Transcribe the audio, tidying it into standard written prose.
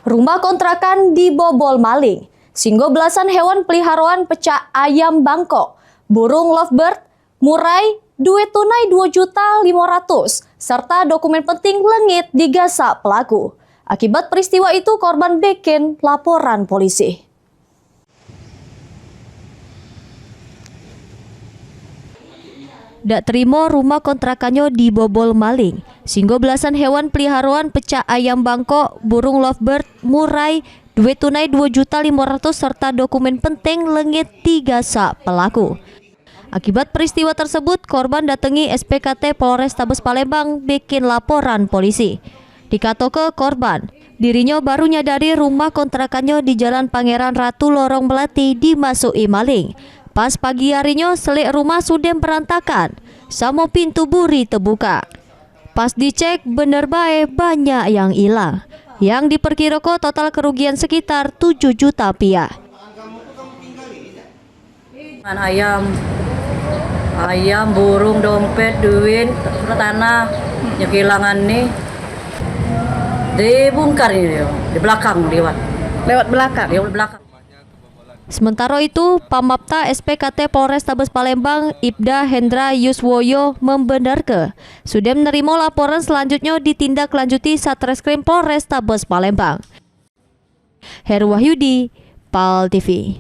Rumah kontrakan dibobol maling. Singgo belasan hewan peliharaan pecah ayam Bangkok, burung lovebird, murai, duit tunai 2.500.000, serta dokumen penting lengit digasak pelaku. Akibat peristiwa itu korban bikin laporan polisi. Dak terima rumah kontrakannya dibobol maling. Singgo belasan hewan peliharaan pecah ayam Bangkok, burung lovebird, murai, duit tunai 2.500.000 serta dokumen penting lengit digasak pelaku. Akibat peristiwa tersebut, korban datangi SPKT Polrestabes Palembang bikin laporan polisi. Dikato ke korban, dirinya baru nyadari rumah kontrakannya di Jalan Pangeran Ratu Lorong Melati dimasuki maling. Pas pagi harinya selik rumah sudah berantakan, sama pintu buri terbuka. Pas dicek bener bae banyak yang hilang. Yang diperkirakan total kerugian sekitar 7 juta rupiah. Ayam, burung, dompet, duit, tanah, yang kehilangan nih dibongkar ini di belakang lewat belakang. Sementara itu, Pamapta SPKT Polrestabes Palembang Ibda Hendra Yuswoyo membenarkan sudah menerima laporan selanjutnya ditindaklanjuti Satreskrim Polrestabes Palembang. Heru Wahyudi, PAL TV.